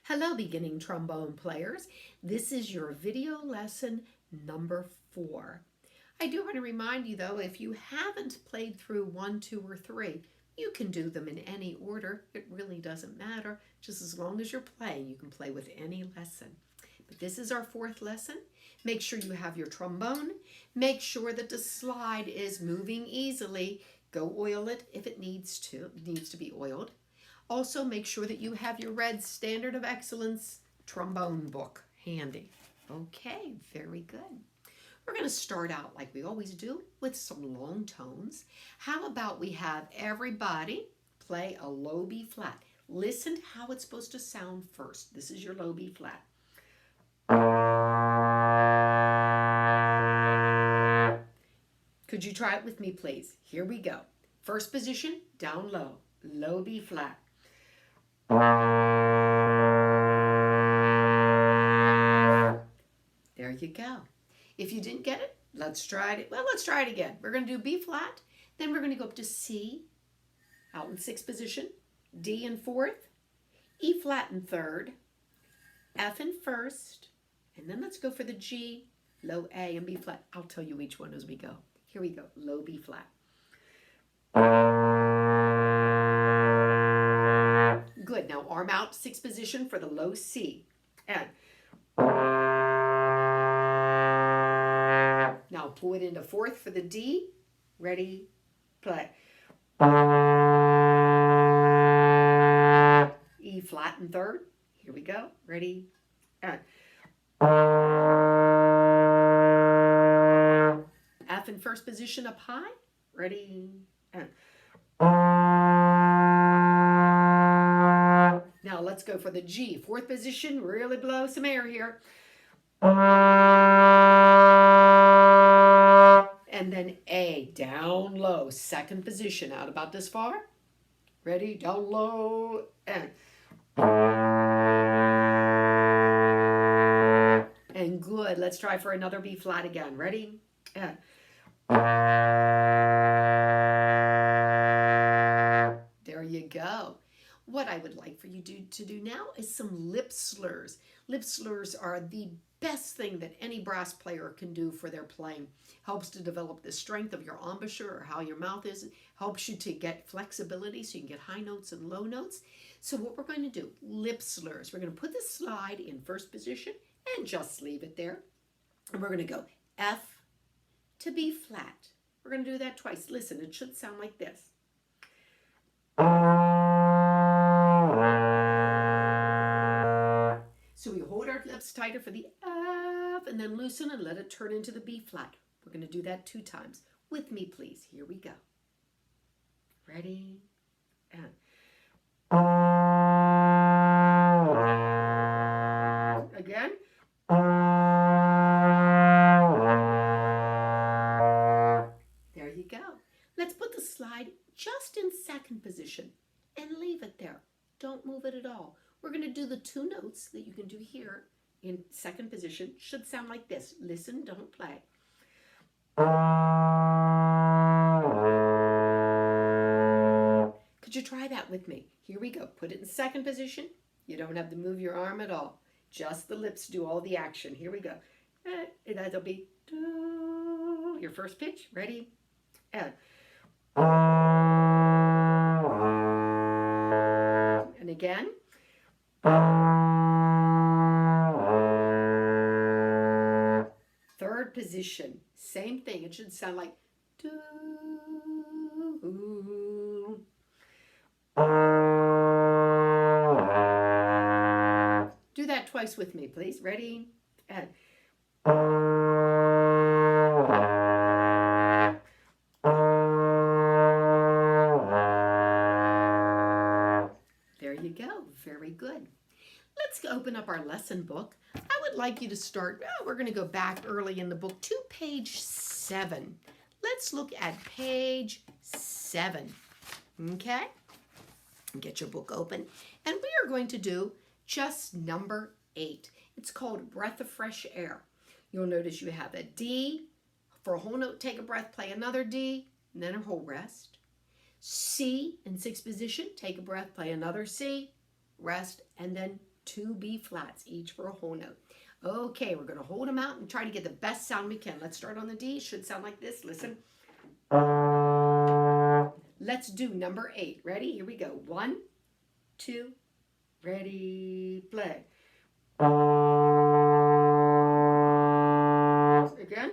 Hello, beginning trombone players. This is your video lesson number 4. I do want to remind you though, if you haven't played through 1, 2, or 3, you can do them in any order. It really doesn't matter. Just as long as you're playing, you can play with any lesson. But this is our 4th lesson. Make sure you have your trombone. Make sure that the slide is moving easily. Go oil it if it needs to be oiled. Also, make sure that you have your red Standard of Excellence trombone book handy. Okay, very good. We're going to start out like we always do with some long tones. How about we have everybody play a low B flat. Listen to how it's supposed to sound first. This is your low B flat. Could you try it with me, please? Here we go. First position, down low, low B flat. There you go. If you didn't get it, let's try it. Well, let's try it again. We're going to do B flat, then we're going to go up to C, out in 6th position, D in 4th, E flat in 3rd, F in 1st, and then let's go for the G, low A, and B flat. I'll tell you each one as we go. Here we go, low B flat. Good. Now arm out, 6th position for the low C. And now pull it into 4th for the D. Ready, play. E flat in 3rd. Here we go. Ready, and F in 1st position up high. Ready, and now let's go for the G. 4th position, really blow some air here. And then A, down low, 2nd position, out about this far. Ready, down low, and good. Let's try for another B flat again. Ready, and there you go. What I would like for you to do now is some lip slurs. Lip slurs are the best thing that any brass player can do for their playing. Helps to develop the strength of your embouchure or how your mouth is. Helps you to get flexibility so you can get high notes and low notes. So what we're going to do, lip slurs. We're going to put the slide in 1st position and just leave it there. And we're going to go F to B flat. We're going to do that twice. Listen, it should sound like this. So we hold our lips tighter for the F and then loosen and let it turn into the B flat. We're going to do that 2 times. With me, please. Here we go. Ready? And again. There you go. Let's put the slide just in 2nd position and leave it there. Don't move it at all. We're going to do the 2 notes that you can do here in 2nd position. Should sound like this. Listen, don't play. Could you try that with me? Here we go. Put it in 2nd position. You don't have to move your arm at all. Just the lips do all the action. Here we go. That'll be your first pitch. Ready? And again. 3rd position. Same thing. It should sound like do. Do that twice with me, please. Ready? And there you go. Very good. Let's open up our lesson book. I would like you to start, we're going to go back early in the book to page 7. Let's look at page 7. Okay? Get your book open. And we are going to do just number 8. It's called Breath of Fresh Air. You'll notice you have a D. For a whole note, take a breath, play another D, and then a whole rest. C in 6th position, take a breath, play another C, rest, and then 2 B flats, each for a whole note. Okay, we're going to hold them out and try to get the best sound we can. Let's start on the D. It should sound like this. Listen. Let's do number 8. Ready? Here we go. 1, 2, ready, play. Again.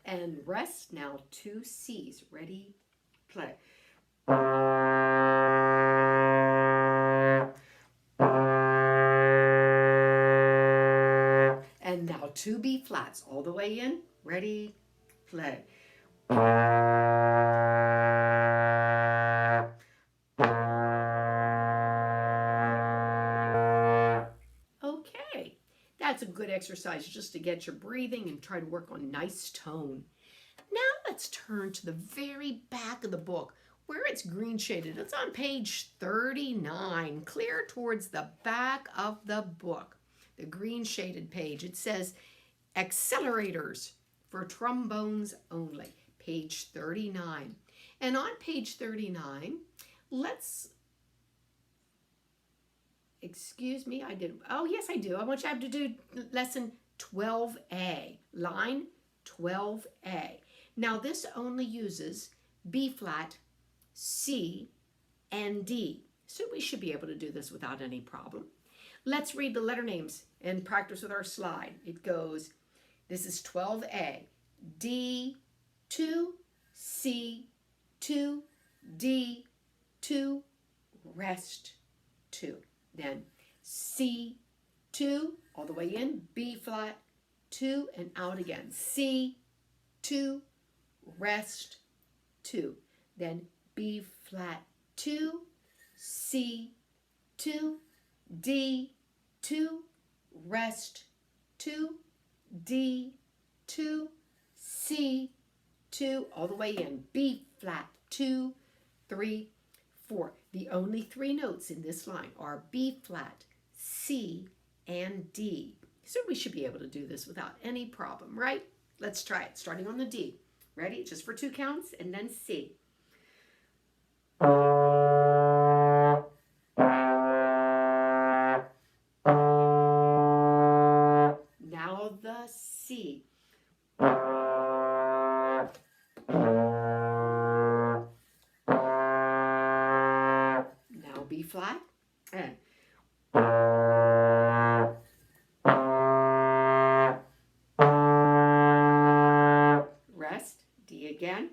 And rest. Now 2 C's. Ready, play. And now 2 B flats all the way in. Ready, play. Okay, that's a good exercise just to get your breathing and try to work on nice tone. Now let's turn to the very back of the book where it's green shaded. It's on page 39, clear towards the back of the book. The green shaded page. It says accelerators for trombones only, page 39. And on page 39, excuse me, oh yes I do. I want you to do lesson 12A, line 12A. Now this only uses B flat, C, and D. So we should be able to do this without any problem. Let's read the letter names and practice with our slide. It goes, this is 12A, D, 2, C, 2, D, 2, rest, 2. Then C, 2, all the way in, B flat, 2, and out again. C, 2, rest, 2. Then B flat, 2, C, 2, D, 2, rest, 2, D, 2, C, 2, all the way in, B flat, 2, 3, 4. The only 3 notes in this line are B flat, C, and D. So we should be able to do this without any problem, right? Let's try it, starting on the D. Ready? Just for 2 counts, and then C. Now the C. Now B flat, and rest, D again.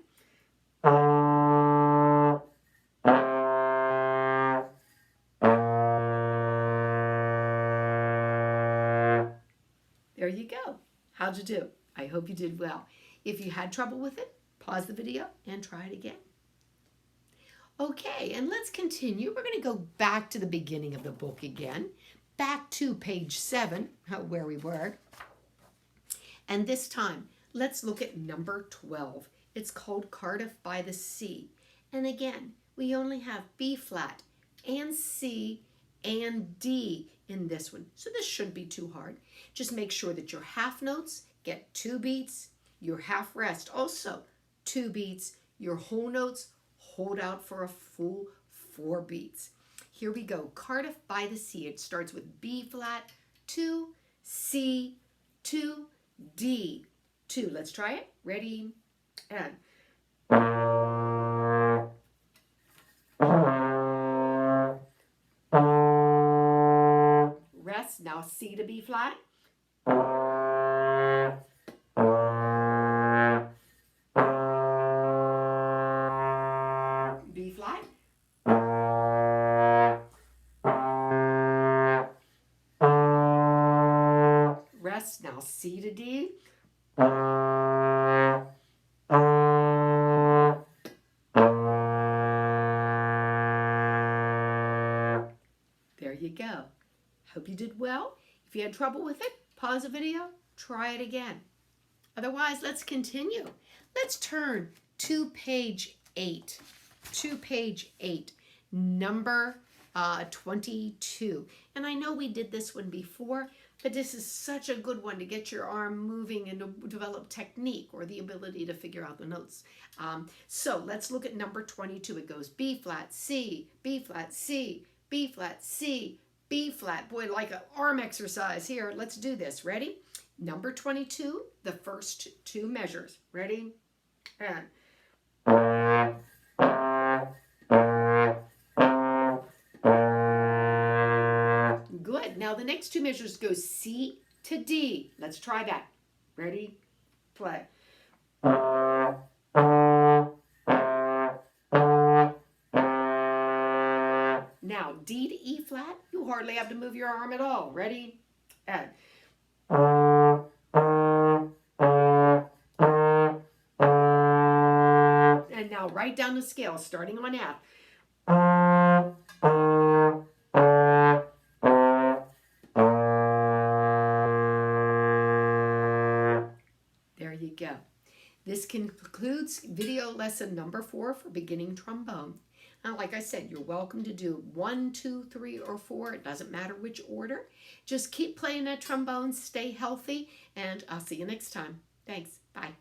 There you go. How'd you do? I hope you did well. If you had trouble with it, pause the video and try it again. Okay, and let's continue. We're going to go back to the beginning of the book again, back to page 7, where we were. And this time, let's look at number 12. It's called Cardiff by the Sea. And again, we only have B flat and C and D in this one. So this shouldn't be too hard. Just make sure that your half notes get 2 beats, your half rest also 2 beats, your whole notes hold out for a full 4 beats. Here we go. Cardiff by the Sea. It starts with B flat, 2, C, 2, D, 2. Let's try it. Ready? And rest. Now C to B flat. B flat. Rest. Now C to D. There you go. Hope you did well. If you had trouble with it, pause the video, try it again. Otherwise, let's continue. Let's turn to page 8. To page 8, number 22. And I know we did this one before, But this is such a good one to get your arm moving and to develop technique or the ability to figure out the notes. So let's look at number 22. It goes B flat, C, B flat, C, B flat, C, B flat. Boy, like an arm exercise here. Let's do this. Ready? Number 22, the first two measures. Ready? And good. Now the next two measures go C to D. Let's try that. Ready? Play. Now D to E flat, you hardly have to move your arm at all. Ready? And now right down the scale, starting on F. There you go. This concludes video lesson number 4 for beginning trombone. Now, like I said, you're welcome to do 1, 2, 3, or 4. It doesn't matter which order. Just keep playing that trombone, stay healthy, and I'll see you next time. Thanks. Bye.